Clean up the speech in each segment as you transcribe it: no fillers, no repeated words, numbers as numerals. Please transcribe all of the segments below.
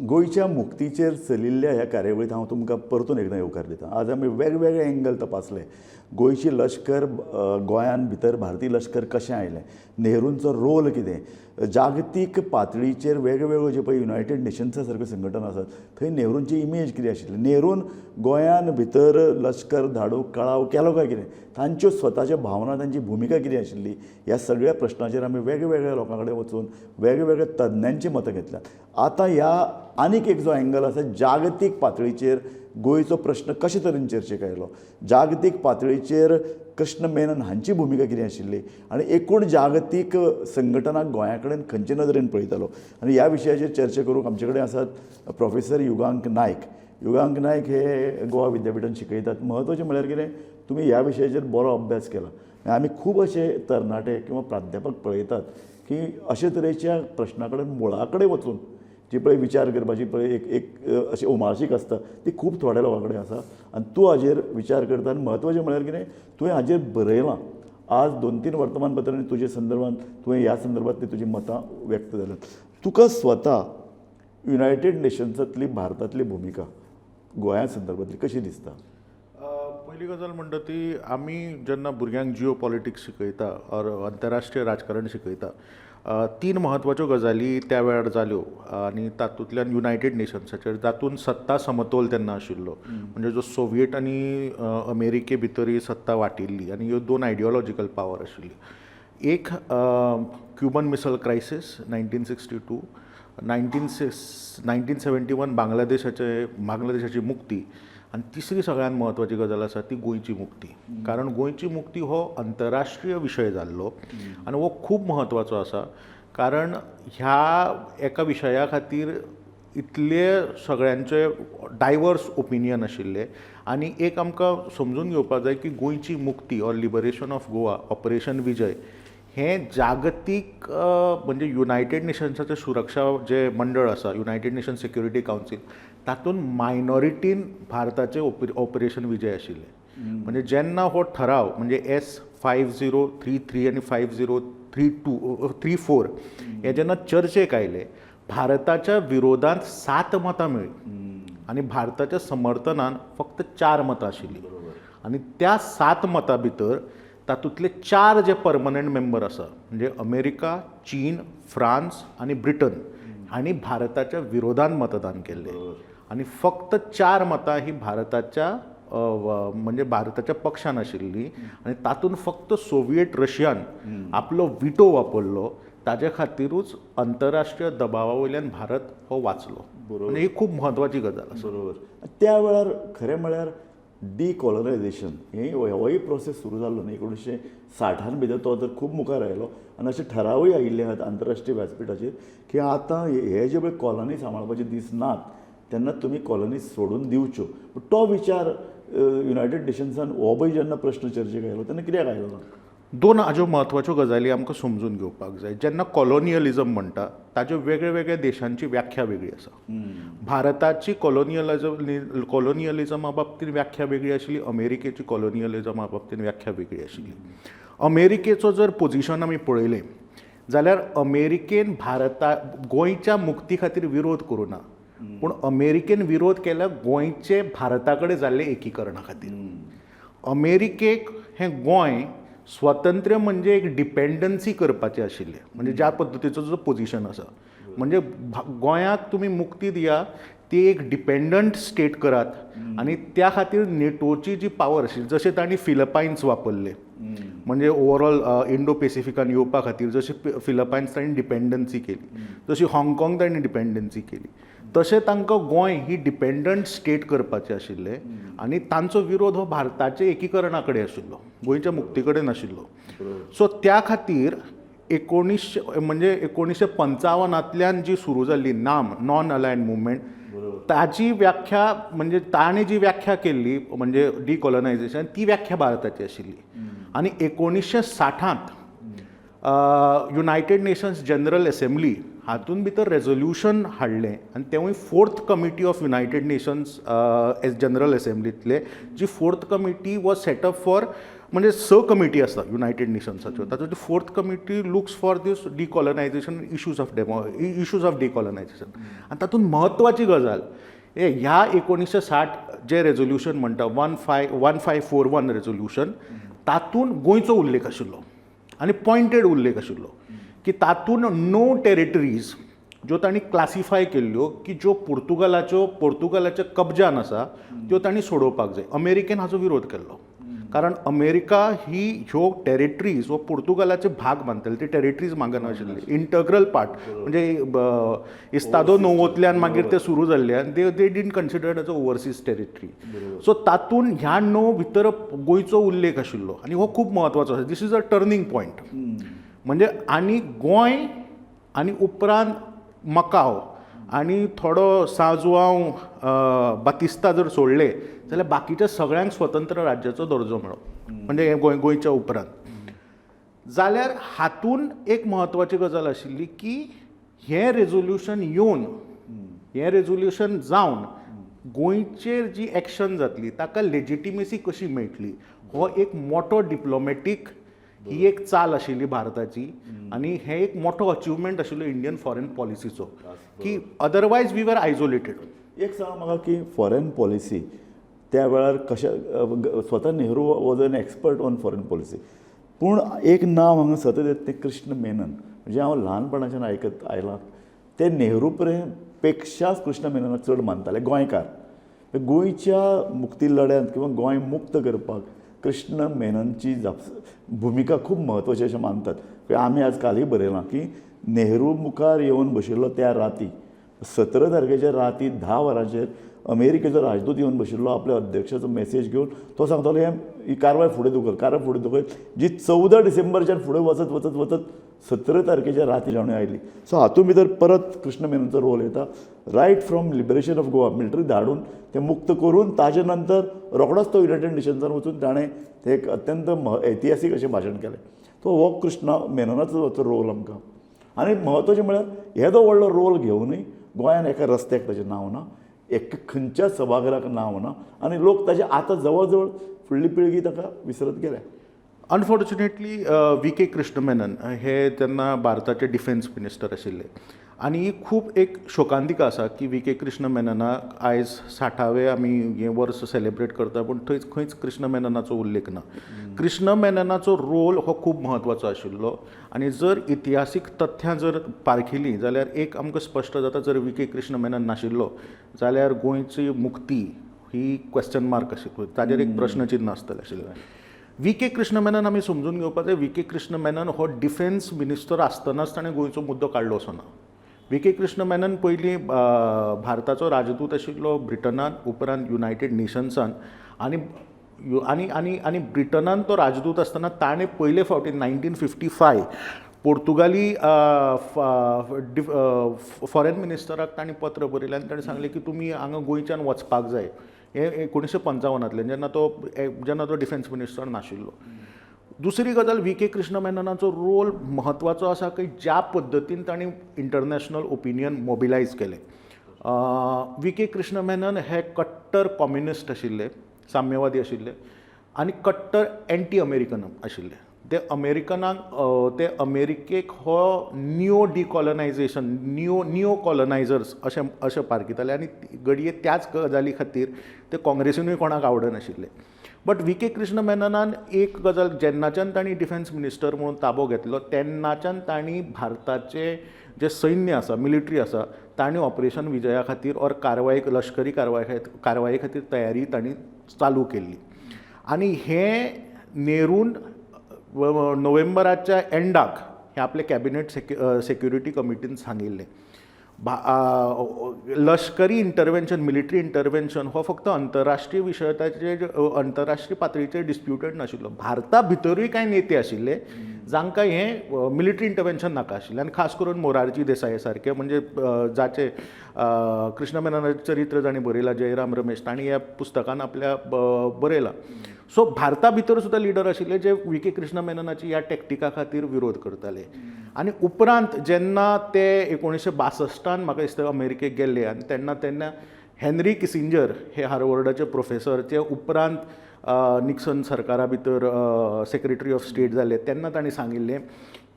गोयच्या मुक्तीचेर चलिल्ल्या ह्या कार्यावळींत हांव तुमकां परतून एकदां येवकार दितां. आज आमी वेगवेगळे एंगल तपासले. गोंयची लश्कर गोंयान भितर भारतीय लश्कर कशें आयलें, नेहरूंचो रोल कितें, जागतीक पातळीचेर वेगवेगळ्यो जे पळय युनायटेड नेशन्सा सारक्यो संघटना आसात थंय नेहरूंची इमेज कितें आशिल्ली, नेरून गोंयान भितर लश्कर धाडूंक कळाव केलो काय कितें, तांच्यो स्वताच्यो भावना, तांची भुमिका कितें आशिल्ली, ह्या सगळ्या प्रश्नाचेर आमी वेगवेगळ्या लोकां कडेन वचून वेगवेगळ्या तज्ञांची मतां घेतल्यात. आतां ह्या आनीक एक जो एंगल आसा, जागतीक पातळीचेर गोंयचो प्रश्न कशे तरेन चर्चेक आयलो, जागतीक पातळीचेर कृष्ण मेनन हांची भुमिका कितें आशिल्ली आनी एकूण जागतीक संघटनाक गोंया कडेन खंयचे नदरेन पळयतालो. आनी ह्या विशयाचेर चर्चा करूंक आमचे कडेन आसात प्रोफेसर युगांक नायक. युगांक नायक हे गोवा विद्यापिठांत शिकयतात. म्हत्वाचें म्हळ्यार कितें, तुमी ह्या विशयाचेर बरो अभ्यास केला. आमी खूब अशे तरणाटे किंवा प्राध्यापक पळयतात की अशे तरेच्या प्रश्ना कडेन मुळा कडेन वचून जी पळय विचार करपाची पळय एक अशी उमाळशीक आसता ती खूब थोड्या लोकां कडेन आसा. आनी तूं हाजेर विचार करता. आनी म्हत्वाचें म्हळ्यार कितें, तुवें हाजेर बरयलां. आज 2-3 वर्तमानपत्रांनी तुजे संदर्भांत तुवें ह्या संदर्भांतली तुजी मतां व्यक्त जाल्यात. तुका स्वता युनायटेड नेशन्सांतली भारतांतली भुमिका गोंया संदर्भांतली कशी दिसता? पहिली गजाल म्हणटा ती, आमी जेन्ना भुरग्यांक जिओ पॉलिटिक्स शिकयता ऑर आंतरराष्ट्रीय राजकारण शिकयता, 3 म्हत्वाच्यो गजाली त्या वेळार जाल्यो आनी तातूंतल्यान युनायटेड नेशन्साचेर जातून सत्ता समतोल तेन्ना आशिल्लो. म्हणजे जो सोवियत आनी अमेरिके भितरही सत्ता वाटिल्ली आनी ह्यो 2 आयडियोलॉजिकल पावर आशिल्ली. एक क्युबन मिसल क्रायसीस 1962, 1971 बांगलादेशाची मुक्ती, आनी तिसरी सगळ्यात म्हत्वाची गजाल आसा ती गोंयची मुक्ती. कारण गोंयची मुक्ती हो अंतरराष्ट्रीय विशय जाल्लो आनी हो खूब म्हत्वाचो आसा. कारण ह्या एका विशया खातीर इतले सगळ्यांचे डायवर्स ओपिनियन आशिल्ले. आनी एक आमकां समजून घेवपाक जाय की गोंयची मुक्ती or liberation of Goa, operation Vijay, हें जागतीक म्हणजे युनायटेड नेशन्साचें सुरक्षा जे मंडळ आसा, युनायटेड नेशन सिक्युरिटी कावन्सील, तातूंत मायनॉरिटीन भारताचें ऑपरेशन विजय आशिल्लें. म्हणजे जेन्ना हो ठराव म्हणजे S5033 आनी 5034 हे जेन्ना चर्चेक आयले, भारताच्या विरोधांत 7 मतां मेळ्ळीं आनी भारताच्या समर्थनान फक्त 4 मतां आशिल्लीं. आनी त्या 7 मतां भितर तातूंतले 4 जे परमनंट मेंबर आसा, म्हणजे अमेरिका, चीन, फ्रांस आनी ब्रिटन हांणी भारताच्या विरोधांत मतदान केल्लें. आनी फक्त 4 मतां ही भारताच्या म्हणजे भारताच्या पक्षान आशिल्ली. आनी तातूंत फक्त सोवियत रशियान आपलो विटो वापरलो. ताजे खातीरूच आंतरराष्ट्रीय दबावा वयल्यान भारत हो वाचलो. म्हणजे ही खूब म्हत्वाची गजाल आसा. बरोबर. त्या वेळार खरें म्हळ्यार डिकॉलनायझेशन होय प्रोसेस सुरू जाल्लो न्ही 1960 भितर. तो तर खूब मुखार आयलो आनी अशे ठरावूय आयिल्ले आसात आंतरराष्ट्रीय व्यासपीठाचेर की आतां हे जे पळय कॉलनी सांबाळपाचे दीस नात तेन्ना तुमी कॉलनी सोडून दिवच्यो. तो विचार युनायटेड नेशन्सान हो पळय जेन्ना प्रश्न चर्चेक आयलो तेन्ना कित्याक आयलो ना? 2 हाज्यो म्हत्वाच्यो गजाली आमकां समजून घेवपाक जाय. जेन्ना कॉलोनियलिझम म्हणटा ताज्यो वेगळ्या देशांची व्याख्या वेगळी आसा. भारताची कॉलोनियलिझमा बाबतींत व्याख्या वेगळी आशिल्ली, अमेरिकेची कॉलोनियलिझमा बाबतींत व्याख्या वेगळी आशिल्ली. अमेरिकेचो जर पोजिशन आमी पळयलें जाल्यार अमेरिकेन गोंयच्या मुक्ती खातीर विरोध करूं ना, पूण अमेरिकेन विरोध केला गोंयचे भारता कडेन जाल्ले एकीकरणा खातीर. अमेरिकेक हें गोंय स्वतंत्र म्हणजे एक डिपेंडन्सी करपाचें आशिल्लें. म्हणजे ज्या पद्दतीचो जो पोजिशन आसा, म्हणजे गोंयाक तुमी मुक्ती दिया, ती एक डिपेंडंट स्टेट करात आनी त्या खातीर नेटोची जी पावर आशिल्ली, जशें तांणी फिलिपायन्स वापरले म्हणजे ओवरऑल इंडो पेसिफिकान येवपा खातीर, जशी फिलिपायन्स तांणी डिपेंडन्सी केली, जशी हाँगकाँग तांणी डिपेंडन्सी केली, तशें तांकां गोंय ही डिपेंडंट स्टेट करपाचें आशिल्लें. आनी तांचो विरोध हो भारताच्या एकीकरणा कडेन आशिल्लो, गोंयच्या मुक्ती कडेन नाशिल्लो. सो त्या खातीर 1955 जी सुरू जाल्ली नॉन अलायन्ड मुवमेंट, ताची व्याख्या म्हणजे ताणें जी व्याख्या केल्ली म्हणजे डिकॉलनायझेशन, ती व्याख्या भारताची आशिल्ली. आनी 1960 युनायटेड नेशन्स जनरल असेंब्ली हातूंत भितर रेझोल्युशन हाडलें आनी तेवूय 4th committee of United Nations General असेंब्लींतले, जी 4th committee was set up for म्हणजे कमिटी आसा युनायटेड नेशन्साच्यो, तातूंतली 4th committee looks for these decolonisation issues of decolonisation. आनी तातूंत म्हत्वाची गजाल ह्या 1960 जे रेझोल्युशन म्हणटा 1541 रेझोल्युशन, तातूंत गोंयचो उल्लेख आशिल्लो आनी पॉयंटेड उल्लेख आशिल्लो की तातूंत नो टेरिटरीज ज्यो तांणी क्लासिफाय केल्ल्यो की ज्यो पोर्तुगालाच्या कब्जान आसा त्यो तांणी सोडोवपाक जाय. अमेरिकेन हाचो विरोध केल्लो, कारण अमेरिका ही ह्यो टेरिटरीज वो पोर्तुगालाचे भाग मानताली, ती टेरिटरीज मागनाशिल्ली, इंटग्रल पार्ट. म्हणजे इस्तादो नोवोंतल्यान मागीर ते सुरू जाल्ल्यान they didn't consider as a overseas territory. So तातूंत ह्या णव भितर गोंयचो उल्लेख आशिल्लो आनी हो खूब म्हत्वाचो आसा. This is a turning point. म्हणजे आनी गोंय आनी उपरांत मकाव आनी थोडो सांजुआंव बातिस्ता जर सोडले जाल्यार बाकीच्या सगळ्यांक स्वतंत्र राज्याचो दर्जो मेळ्ळो, म्हणजे हे गोंयच्या उपरांत. जाल्यार हातूंत एक म्हत्वाची गजाल आशिल्ली की हें रेझोल्युशन येवन, हें रेझोल्युशन जावन गोंयचेर जी एक्शन जातली ताका लेजिटिमेसी कशी मेळटली, हो एक मोठो डिप्लोमॅटीक ही एक चाल आशिल्ली भारताची आनी हें एक मोठो अचिवमेंट आशिल्लो इंडियन फॉरेन पॉलिसीचो, की अदरवायज वी वर आयसोलेटेड. एक सांग म्हाका की फॉरेन पॉलिसी त्या वेळार कशा स्वता Nehru was an expert on foreign policy, पूण एक नांव हांगा सतत येता तें कृष्ण मेनन. म्हणजे हांव ल्हानपणाच्यान आयकत आयलां ते नेहरू पेक्षाच कृष्ण मेननाक चड मानताले गोंयकार. गोंयच्या मुक्ती लड्यांत किंवा गोंय मुक्त करपाक कृष्ण मेननची भुमिका खूब म्हत्वाची अशें मानतात. आमी आज कालय बरयलां की नेहरू मुखार येवन बशिल्लो त्या राती 17 तारखेच्या राती 10 वरांचेर अमेरिकेचो राजदूत येवन बशिल्लो आपल्या अध्यक्षाचो मेसेज घेवन. तो सांगतालो ही कारवाय फुडें धुकल, जी 14 डिसेंबरच्यान फुडें वचत 17 तारखेच्या राती जावन आयली. सो हातूंत भितर परत कृष्ण मेननचो रोल येता. Right from liberation of Goa, military धाडून ते मुक्त करून ताजे नंतर रोखडोच तो युनायटेड नेशन्सान वचून ताणें तें एक अत्यंत ऐतिहासीक अशें भाशण केलें. तो हो कृष्ण मेननाचो रोल आमकां. आनी म्हत्वाचें म्हळ्यार हे जो व्हडलो रोल घेवनूय गोंयान एका रस्त्याक ताचें नांव ना, खंयच्याच सभाघराक नांव ना, आनी लोक ताचे आतां जवळ जवळ फुडली पिळगी ताका विसरत गेल्या. अनफॉर्च्युनेटली VK कृष्ण मेनन हे तेन्ना भारताचे डिफेन्स मिनिस्टर आशिल्ले आनी खूब एक शोकांतिका आसा की VK कृष्ण मेननाक आयज 60वें आमी हें वर्स सेलेब्रेट करता, पूण थंयच खंयच कृष्ण मेननाचो उल्लेख ना. कृष्ण मेननाचो रोल हो खूब म्हत्वाचो आशिल्लो आनी जर इतिहासीक तथ्यां जर पारखिलीं जाल्यार एक आमकां स्पश्ट जाता, जर VK कृष्ण मेनन नाशिल्लो जाल्यार गोंयची मुक्ती ही क्वेश्चन मार्क आशिल्ली, ताजेर एक प्रश्नचिन्ह आसतलें आशिल्लें. VK कृष्ण मेनन आमी समजून घेवपाक जाय. VK कृष्ण मेनन हो डिफेन्स मिनिस्टर आसतनाच ताणें गोंयचो मुद्दो काडलो असो ना. VK कृष्ण मेनन पयलीं भारताचो राजदूत आशिल्लो ब्रिटनान, उपरांत युनायटेड नेशन्सान आनी आनी आनी आनी ब्रिटनान तो राजदूत आसतना ताणें पयले फावटी 1955 पोर्तुगाली फॉरेन मिनिस्टराक ताणें पत्र बरयलें आनी ताणें सांगलें की तुमी हांगा गोंयच्यान वचपाक जाय. हे 1955 जेन्ना तो डिफेन्स मिनिस्टर नाशिल्लो. दुसरी गजाल VK कृष्ण मेननाचो रोल म्हत्वाचो आसा की ज्या पद्दतीन ताणें इंटरनॅशनल ओपिनियन मोबिलायज केलें. VK कृष्ण मेनन हे कट्टर कम्युनिस्ट आशिल्ले, साम्यवादी आशिल्ले आनी कट्टर एंटी अमेरिकन आशिल्ले. ते अमेरिकेक हो नियो डिकॉलनायझेशन नियो कॉलनायझर्स अशें पारखिताले आनी घडये त्याच गजाली खातीर ते काँग्रेसीनूय कोणाक आवडनाशिल्ले. बट VK कृष्ण मेननान एक गजाल, जेन्नाच्यान तांणी डिफेन्स मिनिस्टर म्हणून ताबो घेतलो तेन्नाच्यान तांणी भारताचे जे सैन्य आसा, मिलिटरी आसा, तांणी ऑपरेशन विजया खातीर और लश्करी कारवाये खातीर तयारी तांणी चालू केल्ली. आनी हें नेरून नोव्हेंबराच्या एंडाक हे आपले कॅबिनेट सेक्युरिटी कमिटीन सांगिल्लें. लश्करी इंटरवेंशन, मिलिटरी इंटरवेंशन हो फक्त आंतरराष्ट्रीय आंतरराष्ट्रीय पातळीचेर डिस्प्युटेड नाशिल्लो. भारता भितरूय कांय नेते आशिल्ले जांकां हें मिलिटरी इंटरवेंशन नाका आशिल्लें, आनी खास करून मोरारजी देसाय सारके, म्हणजे जाचे कृष्ण मेननाचें चरित्र जाणीं बरयलां, जयराम रमेश, तांणी ह्या पुस्तकान आपल्या बरयलां. सो भारता भितर सुद्दां लिडर आशिल्ले जे VK कृष्ण मेननाची ह्या टॅक्टिका खातीर विरोध करताले. आनी उपरांत जेन्ना ते 1962 म्हाका दिसता अमेरिकेक गेल्ले आनी तेन्ना हेनरी किसिंजर हे हार्वर्डाचे प्रोफेसर, ते उपरांत निक्सन सरकारा भितर सेक्रेटरी ऑफ स्टेट जाले तेन्ना तांणी सांगिल्लें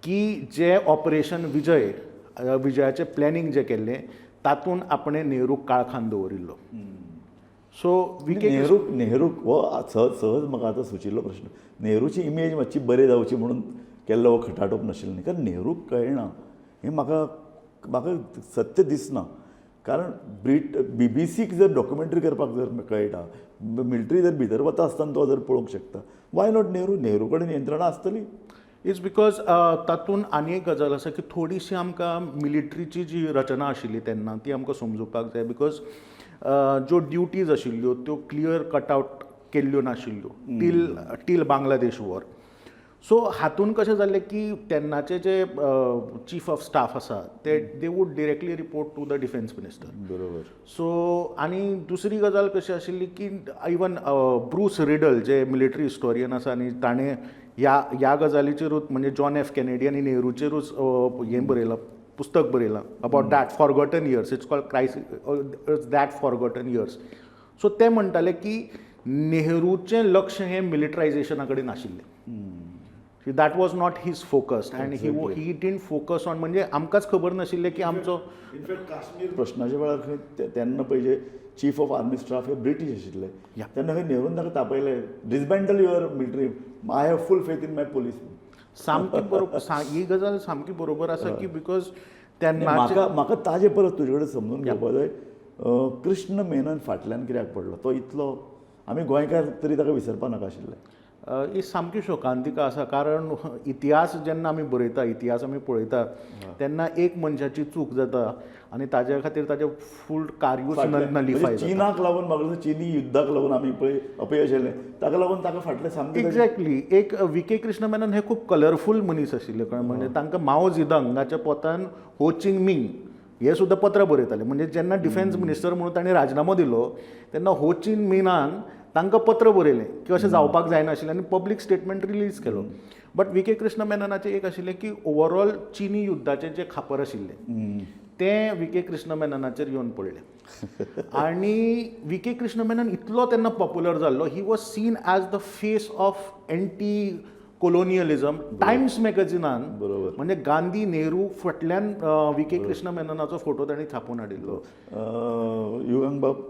की जे ऑपरेशन विजयाचें प्लॅनिंग जें केल्लें तातूंत आपणें नेहरूक काळखान दवरिल्लो. सो नेहरूक हो सहज म्हाका आतां सुचिल्लो प्रश्न. नेहरूची इमेज मातशी बरी जावची म्हणून केल्लो हो खटाटोप नाशिल्लो न्ही, कारण नेहरूक कळना हें म्हाका सत्य दिसना. कारण BBC जर डॉक्युमेंटरी करपाक जर कळटा, मिलिटरी जर भितर वता आसतना तो जर पळोवंक शकता, वाय नॉट नेहरू कडेन यंत्रणा आसतली. इट्स बिकॉज तातूंत आनी एक गजाल आसा की थोडीशी आमकां मिलिटरीची जी रचना आशिल्ली तेन्ना ती आमकां समजुपाक जाय. बिकॉज ज्यो ड्युटीज आशिल्ल्यो त्यो क्लियर कट आवट केल्ल्यो नाशिल्ल्यो टील बांगलादेश वॉर. सो हातूंत कशें जाल्लें की तेन्नाचे जे चीफ ऑफ स्टाफ आसा they would directly report to the defence minister. बरोबर. सो आनी दुसरी गजाल कशी आशिल्ली की इवन ब्रूस रिडल जे मिलिटरी हिस्टोरियन आसा आनी ताणें ह्या गजालीचेरूच म्हणजे जॉन एफ केनेडी आनी नेहरूचेरूच हें बरयलां, पुस्तक बरयलां about that forgotten years. It's called crisis that forgotten years. So ते म्हणटाले की नेहरूचें लक्ष हें मिलिटरायझेशना कडेन आशिल्लें. That was not his focus and he didn't focus on. म्हणजे आमकांच खबर नाशिल्लें की आमचो इनफॅक्ट काश्मीर प्रश्नाच्या वेळार तेन्ना पयले चीफ ऑफ आर्मी स्टाफ हे ब्रिटीश आशिल्ले. तेन्ना खंय नेरून ताका तापयले, disband your military, I have full faith in my police. सामकी बरोबर, ही गजाल सामकी बरोबर आसा की बिकॉज तेन्ना म्हाका ताजे परत तुजे कडेन समजून घेवपाक जाय. कृष्ण मेनन फाटल्यान कित्याक पडलो? तो इतलो आमी गोंयकार तरी ताका विसरपा नाका आशिल्ले. ही सामकी शोकांतिका आसा. कारण इतिहास जेन्ना आमी बरयता, इतिहास आमी पळयता तेन्ना एक मनशाची चूक जाता आनी ताज्या खातीर ताजें फूल कार्यूच नलिफाय जाता. चीनाक लागून म्हाका चीनी युद्धाक लागून आमी पळय अपयश येलें, ताका लागून ताका फाटलें सामकें. एक्झॅक्टली. एक व्ही.के. कृष्ण मेनन हे खूब कलरफूल मनीस आशिल्ले. कळ्ळें म्हणजे तांकां माओ झेडुंगाच्या पोतान हो चिंग मिंग हे सुद्दां पत्र बरयताले. म्हणजे जेन्ना डिफेन्स मिनिस्टर म्हणून ताणें राजिनामो दिलो तेन्ना हो चिन मिनान तांकां पत्र बरयलें की अशें जावपाक जायनाशिल्लें आनी पब्लीक स्टेटमेंट रिलीज केलो. But V K. कृष्ण मेननाचें एक आशिल्लें की ओवरऑल चिनी युद्धाचें जें खापर आशिल्लें तें व्ही.के. कृष्ण मेननाचेर येवन पडलें. आनी व्ही.के. कृष्ण मेनन इतलो तेन्ना पॉप्युलर जाल्लो, he was seen as the face of anti colonialism. Times मॅगझिनान म्हणजे गांधी नेहरू फाटल्यान व्ही.के. कृष्ण मेननाचो फोटो तांणी छापून हाडिल्लो. युगंग बाब,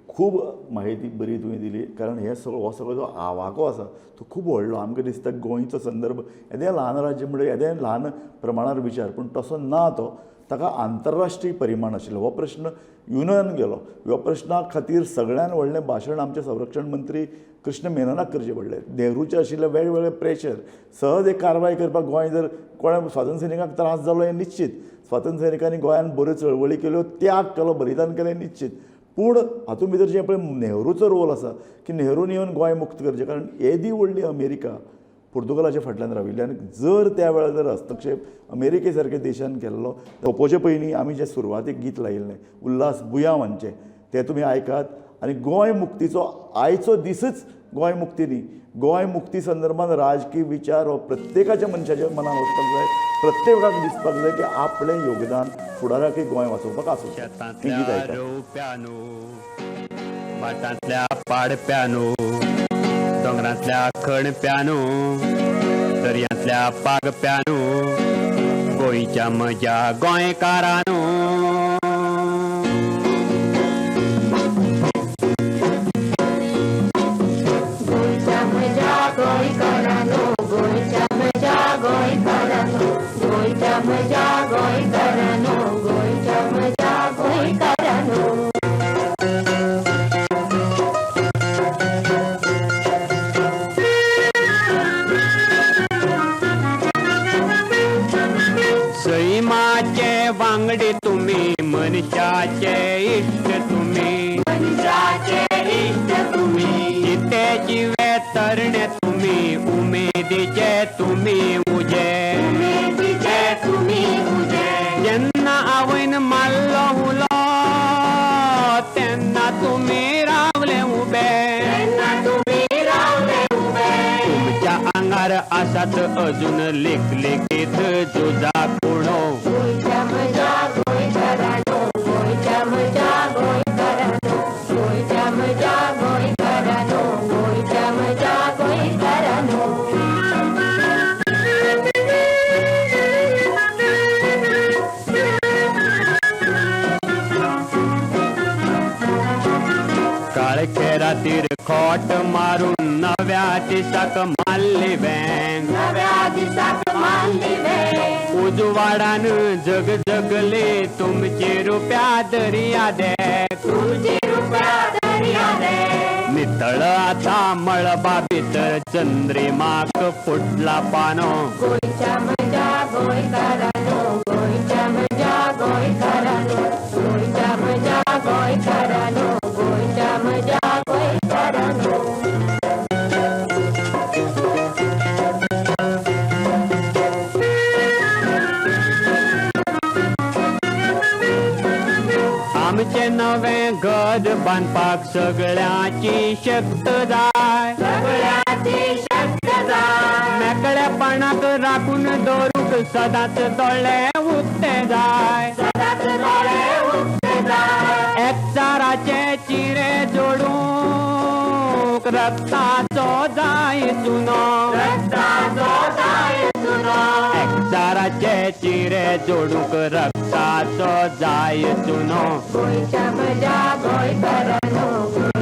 खूब म्हायती बरी तुवें दिली. कारण हो सगळो जो आवाको आसा तो खूब व्हडलो. आमकां दिसता गोंयचो संदर्भ येदें ल्हान राज्य म्हणजे येदें ल्हान प्रमाणार विचार, पूण तसो ना तो. ताका आंतरराष्ट्रीय परिमाण आशिल्लो. हो प्रश्न युएनान गेलो. ह्या प्रश्ना खातीर सगळ्यान व्हडलें भाशण आमचे संरक्षण मंत्री कृष्ण मेननाक करचें पडलें. नेहरूचें आशिल्लें वेगवेगळें प्रेशर. सहज एक कारवाय करपाक गोंय जर कोणा स्वातंत्र्य सैनिकांक त्रास जालो हें निश्चित. स्वातंत्र्य सैनिकांनी गोंयांत बऱ्यो चळवळी केल्यो, त्याग केलो, बलिदान केलें निश्चित. पूण हातूंत भितर जें पळय नेहरूचो रोल आसा की नेहरून येवन गोंय मुक्त करचें. कारण येदी व्हडली अमेरिका पुर्तुगालाच्या फाटल्यान राविल्ली आनी जर त्या वेळार जर हस्तक्षेप अमेरिके सारक्या देशान केल्लो ओपोवचे पयलीं आमी जें सुरवातेक गीत लायिल्लें उल्हास बुयां हांचें तें तुमी आयकात. आनी गोंय मुक्तीचो आयचो दिसच गोंय मुक्ती न्ही, गोंय मुक्ती संदर्भात राजकीय विचार हो प्रत्येकाच्या मनशाच्या मनान वचपाक जाय. प्रत्येकाक दिसपाक जाय की आपलें योगदान फुडाराकय गोंय वाचोवपाक आसूं. ती गीत आयकात. वाटांतल्या पाडप्यानो, दोंगरांतल्या खणप्यानो, दर्यांतल्या पागप्यानो, गोंयच्या म्हज्या गोंयकारानो. गोंयच्या म्हज्या गोंयकारानो, गोंयच्या म्हज्या गोंयकारानो, गोंयच्या म्हज्या गोंयकारानो, गोंयच्या म्हज्या गोंयकारानो. सैमाचे वांगडी तुम्ही, मनशाचे इश्ट तुम्ही, मनशाचे इश्ट तुम्ही, जितेची वेतरणे तुम्ही, उमेदीचे तुम्ही उजे, उमेदीचे तुम्ही उजे. जेन्ना आवयन मारलो हुलो तेन्ना तुम्ही रावले उबे, तेन्ना तुम्ही रावले उबे. तुमच्या आंगार आसात अजून लेखलेखीत झुजा कुणो. गोंयच्या म्हज्या गोंयकारानो, गोंयच्या म्हज्या गोंयकारानो, गोंयच्या म्हज्या गोंयकारानो, गोंयच्या वळखेरातीर खोट मारून नव्या दिसाक मारली बँक नव्या दिसाक मारली बँक उजवाडान जग जगले तुमचे रुपया दर्या देख तुमची रुपया दर्या दे नितळ आता मळबा भितर चंद्रिमाक फुटला पानो गोयच्या मजा गोंयकारांनो गोयच्या मजा गोंयकारांनो गोयच्या मजा गोंयकारांनो गोयच्या मजा गोंयकारांनो आमचे नवे घर बांदपाक सगळ्याची शक्त जाय सगळ्याची शक्त जाय मेकळेपणाक राखून दवरूंक सदांच दोळे उक्ते जाय सदांच दोळे उक्ते जाय एकचाराचे चिरे जोडूंक रक्ताचो जाय चुनो रक्ताचो जाय चुनो एकचाराचे चिरे जोडूंक रक्ताचो जाय चुनो गोयच्या मजा गोंयकारांनो